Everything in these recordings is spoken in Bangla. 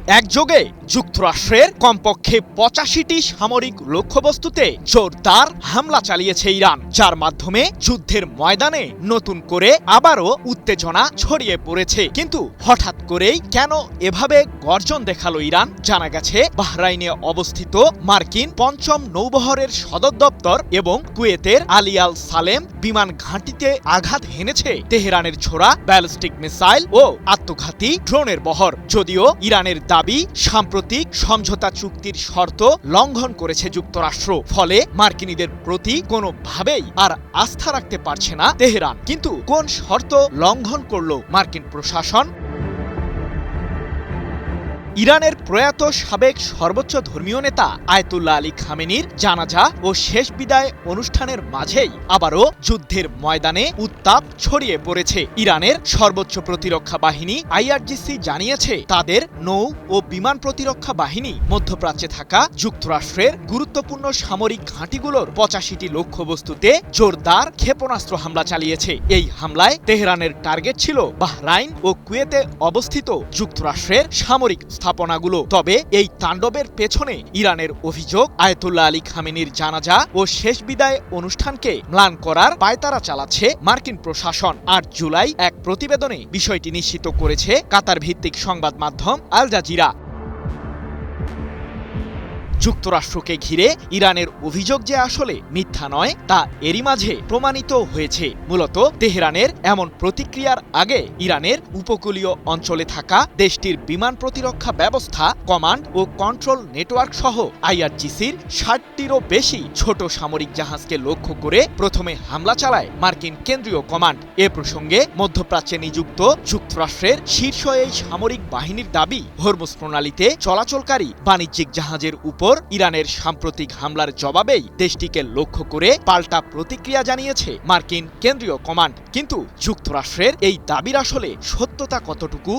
একযোগে যুক্তরাষ্ট্রের কমপক্ষে ৮৫টি সামরিক লক্ষ্যবস্তুতে জোরদার হামলা চালিয়েছে ইরান, যার মাধ্যমে যুদ্ধের ময়দানে নতুন করে আবারও উত্তেজনা ছড়িয়ে পড়েছে। কিন্তু হঠাৎ করেই কেন এভাবে গর্জন দেখালো ইরান? জানা গেছে, বাহরাইনে অবস্থিত মার্কিন ৫ম নৌবহরের সদর দপ্তর এবং কুয়েতের আলী আল সালেম বিমান ঘাঁটিতে আঘাত হেনেছে তেহরানের ছোড়া ব্যালিস্টিক মিসাইল ও আত্মঘাতী ড্রোনের বহর। যদিও ইরানের দাবি, সাম্প্রতিক সমঝোতা চুক্তির শর্ত লঙ্ঘন করেছে যুক্তরাষ্ট্র, ফলে মার্কিনীদের প্রতি কোনোভাবেই আর আস্থা রাখতে পারছে না তেহরান। কিন্তু কোন শর্ত লঙ্ঘন করল মার্কিন প্রশাসন? ইরানের প্রয়াত সাবেক সর্বোচ্চ ধর্মীয় নেতা আয়াতুল্লাহ আলী খামেনির জানাজা ও শেষ বিদায় অনুষ্ঠানের মাঝেই আবারও যুদ্ধের ময়দানে উত্তাপ ছড়িয়ে পড়েছে। ইরানের সর্বোচ্চ প্রতিরক্ষা বাহিনী IRGC জানিয়েছে, তাদের নৌ ও বিমান প্রতিরক্ষা বাহিনী মধ্যপ্রাচ্যে থাকা যুক্তরাষ্ট্রের গুরুত্বপূর্ণ সামরিক ঘাঁটিগুলোর ৮৫টি লক্ষ্যবস্তুতে জোরদার ক্ষেপণাস্ত্র হামলা চালিয়েছে। এই হামলায় তেহরানের টার্গেট ছিল বাহরাইন ও কুয়েতে অবস্থিত যুক্তরাষ্ট্রের সামরিক স্থাপনাগুলো। তবে এই তাণ্ডবের পেছনে ইরানের অভিযোগ, আয়াতুল্লাহ আলী খামেনির জানাজা ও শেষ বিদায় অনুষ্ঠানকে ম্লান করার পায়তারা চালাচ্ছে মার্কিন প্রশাসন। ৮ জুলাই এক প্রতিবেদনে বিষয়টি নিশ্চিত করেছে কাতার ভিত্তিক সংবাদ মাধ্যম আল জাজিরা। যুক্তরাষ্ট্রকে ঘিরে ইরানের অভিযোগ যে আসলে মিথ্যা নয়, তা এরই মাঝে প্রমাণিত হয়েছে। মূলত তেহরানের এমন প্রতিক্রিয়ার আগে ইরানের উপকূলীয় অঞ্চলে থাকা দেশটির বিমান প্রতিরক্ষা ব্যবস্থা, কমান্ড ও কন্ট্রোল নেটওয়ার্ক সহ IRGCর ৬০টিরও বেশি ছোট সামরিক জাহাজকে লক্ষ্য করে প্রথমে হামলা চালায় মার্কিন কেন্দ্রীয় কমান্ড। এ প্রসঙ্গে মধ্যপ্রাচ্যে নিযুক্ত যুক্তরাষ্ট্রের শীর্ষ এই সামরিক বাহিনীর দাবি, হরমুজ প্রণালীতে চলাচলকারী বাণিজ্যিক জাহাজের উপর ইরানের সাম্প্রতিক হামলার জবাবেই দেশটিকে লক্ষ্য করে পাল্টা প্রতিক্রিয়া জানিয়েছে মার্কিন কেন্দ্রীয় কমান্ড। কিন্তু যুক্তরাষ্ট্রের এই দাবির আসলে সত্যতা কতটুকু?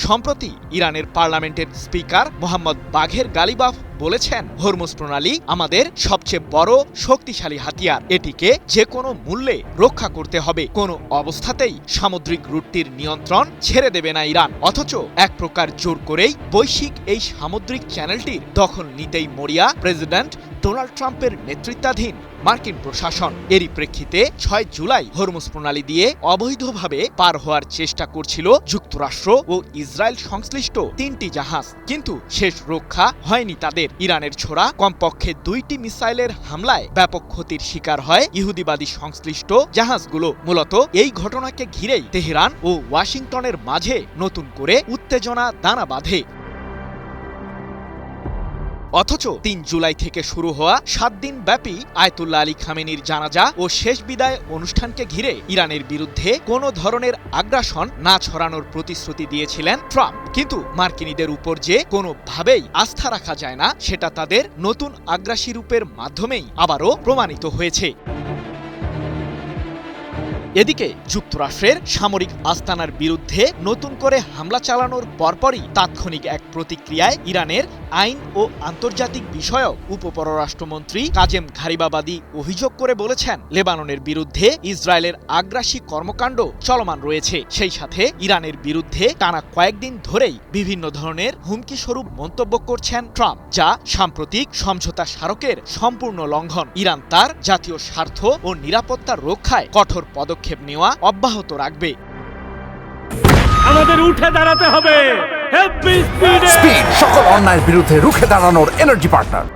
সম্প্রতি ইরানের পার্লামেন্টের স্পিকার মোহাম্মদ বাঘের গালিবাফ বলেছেন, হরমুজ প্রণালী আমাদের সবচেয়ে বড় শক্তিশালী হাতিয়ার, এটিকে যে কোনো মূল্যে রক্ষা করতে হবে। কোনো অবস্থাতেই সামুদ্রিক রুটটির নিয়ন্ত্রণ ছেড়ে দেবে না ইরান। অথচ এক প্রকার জোর করেই বৈশ্বিক এই সামুদ্রিক চ্যানেলটির দখল নিতেই মরিয়া প্রেসিডেন্ট ডোনাল্ড ট্রাম্পের নেতৃত্বাধীন মার্কিন প্রশাসন। এরই প্রেক্ষিতে ৬ জুলাই হরমুজ প্রণালী দিয়ে অবৈধভাবে পার হওয়ার চেষ্টা করছিল যুক্তরাষ্ট্র ও ইসরায়েল সংশ্লিষ্ট ৩টি জাহাজ, কিন্তু শেষ রক্ষা হয়নি তাদের। ইরানের ছোড়া কমপক্ষে ২টি মিসাইলের হামলায় ব্যাপক ক্ষতির শিকার হয় ইহুদিবাদী সংশ্লিষ্ট জাহাজগুলো। মূলত এই ঘটনাকে ঘিরেই তেহরান ও ওয়াশিংটনের মাঝে নতুন করে উত্তেজনা দানা বাঁধে। অথচ ৩ জুলাই থেকে শুরু হওয়া ৭ দিন ব্যাপী আয়াতুল্লাহ আলী খামেনির জানাজা ও শেষ বিদায় অনুষ্ঠানকে ঘিরে ইরানের বিরুদ্ধে কোনো ধরনের আগ্রাসন না ছড়ানোর প্রতিশ্রুতি দিয়েছিলেন ট্রাম্প। কিন্তু মার্কিনীদের উপর যে কোনোভাবেই আস্থা রাখা যায় না, সেটা তাদের নতুন আগ্রাসী রূপের মাধ্যমেই আবারও প্রমাণিত হয়েছে। এদিকে যুক্তরাষ্ট্রের সামরিক আস্তানার বিরুদ্ধে নতুন করে হামলা চালানোর পরপরই তাৎক্ষণিক এক প্রতিক্রিয়ায় ইরানের আইন ও আন্তর্জাতিক বিষয়ক উপপররাষ্ট্রমন্ত্রী কাজেম ঘারিবাবাদী অভিযোগ করে বলেছেন, লেবাননের বিরুদ্ধে ইসরায়েলের আগ্রাসী কর্মকাণ্ড চলমান রয়েছে। সেই সাথে ইরানের বিরুদ্ধে টানা কয়েকদিন ধরেই বিভিন্ন ধরনের হুমকিস্বরূপ মন্তব্য করছেন ট্রাম্প, যা সাম্প্রতিক সমঝোতা স্মারকের সম্পূর্ণ লঙ্ঘন। ইরান তার জাতীয় স্বার্থ ও নিরাপত্তা রক্ষায় কঠোর পদক্ষেপ নেওয়া অব্যাহত রাখবে। আমাদের উঠে দাঁড়াতে হবে। স্পিড, সকল অন্যায়ের বিরুদ্ধে রুখে দাঁড়ানোর এনার্জি পার্টনার।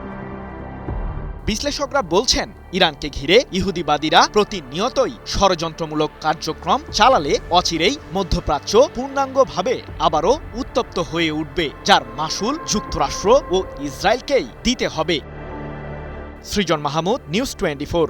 বিশ্লেষকরা বলছেন, ইরানকে ঘিরে ইহুদিবাদীরা প্রতিনিয়তই ষড়যন্ত্রমূলক কার্যক্রম চালালে অচিরেই মধ্যপ্রাচ্য পূর্ণাঙ্গভাবে আবারও উত্তপ্ত হয়ে উঠবে, যার মাসুল যুক্তরাষ্ট্র ও ইসরায়েলকেই দিতে হবে। সৃজন মাহমুদ, নিউজ 24।